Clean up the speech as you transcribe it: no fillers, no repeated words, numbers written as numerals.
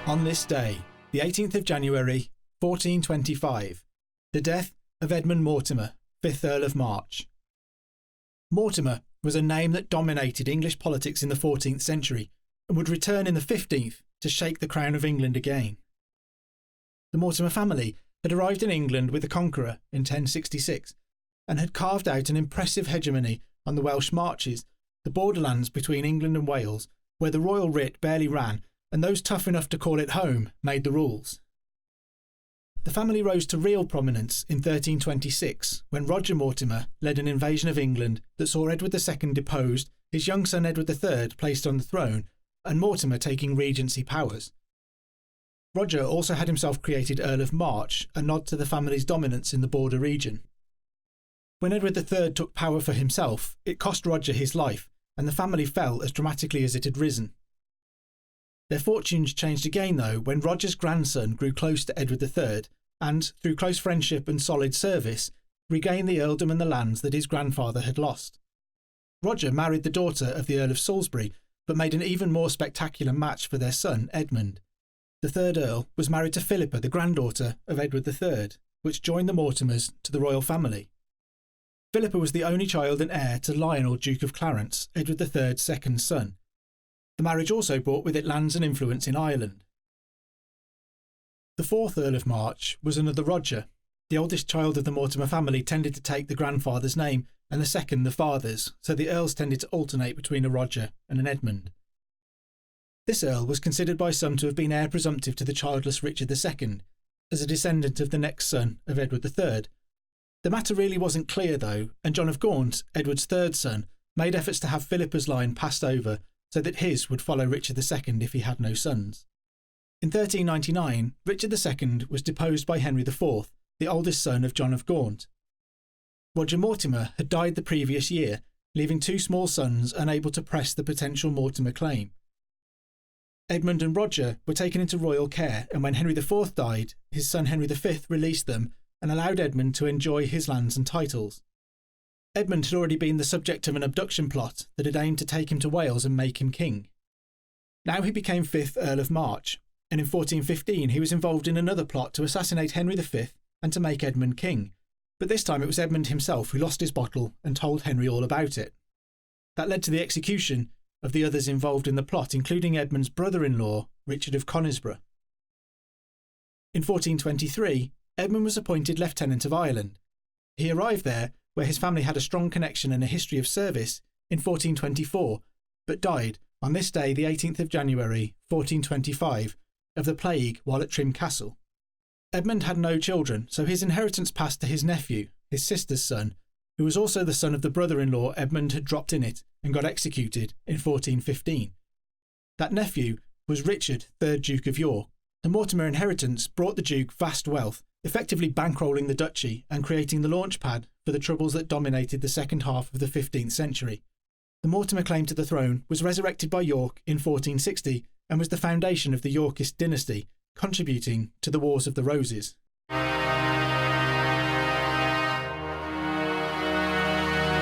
On this day, the 18th of January, 1425, the death of Edmund Mortimer, 5th Earl of March. Mortimer was a name that dominated English politics in the 14th century and would return in the 15th to shake the crown of England again. The Mortimer family had arrived in England with the Conqueror in 1066 and had carved out an impressive hegemony on the Welsh marches, the borderlands between England and Wales, where the royal writ barely ran and those tough enough to call it home made the rules. The family rose to real prominence in 1326 when Roger Mortimer led an invasion of England that saw Edward II deposed, his young son Edward III placed on the throne, and Mortimer taking regency powers. Roger also had himself created Earl of March, a nod to the family's dominance in the border region. When Edward III took power for himself, it cost Roger his life, and the family fell as dramatically as it had risen. Their fortunes changed again, though, when Roger's grandson grew close to Edward III and, through close friendship and solid service, regained the earldom and the lands that his grandfather had lost. Roger married the daughter of the Earl of Salisbury, but made an even more spectacular match for their son, Edmund. The third Earl was married to Philippa, the granddaughter of Edward III, which joined the Mortimers to the royal family. Philippa was the only child and heir to Lionel, Duke of Clarence, Edward III's second son. The marriage also brought with it lands and influence in Ireland. The fourth Earl of March was another Roger. The oldest child of the Mortimer family tended to take the grandfather's name, and the second the father's, so the earls tended to alternate between a Roger and an Edmund. This earl was considered by some to have been heir presumptive to the childless Richard II, as a descendant of the next son of Edward III. The matter really wasn't clear, though, and John of Gaunt, Edward's third son, made efforts to have Philippa's line passed over so that his would follow Richard II if he had no sons. In 1399, Richard II was deposed by Henry IV, the oldest son of John of Gaunt. Roger Mortimer had died the previous year, leaving two small sons unable to press the potential Mortimer claim. Edmund and Roger were taken into royal care, and when Henry IV died, his son Henry V released them and allowed Edmund to enjoy his lands and titles. Edmund had already been the subject of an abduction plot that had aimed to take him to Wales and make him king. Now he became 5th Earl of March, and in 1415 he was involved in another plot to assassinate Henry V and to make Edmund king, but this time it was Edmund himself who lost his bottle and told Henry all about it. That led to the execution of the others involved in the plot, including Edmund's brother-in-law, Richard of Conisbrough. In 1423, Edmund was appointed Leftenant of Ireland. He arrived there, where his family had a strong connection and a history of service, in 1424, but died on this day, the 18th of January, 1425, of the plague while at Trim Castle. Edmund had no children, so his inheritance passed to his nephew, his sister's son, who was also the son of the brother-in-law Edmund had dropped in it and got executed in 1415. That nephew was Richard, 3rd Duke of York. The Mortimer inheritance brought the Duke vast wealth, effectively bankrolling the duchy and creating the launchpad for the troubles that dominated the second half of the 15th century. The Mortimer claim to the throne was resurrected by York in 1460 and was the foundation of the Yorkist dynasty, contributing to the Wars of the Roses.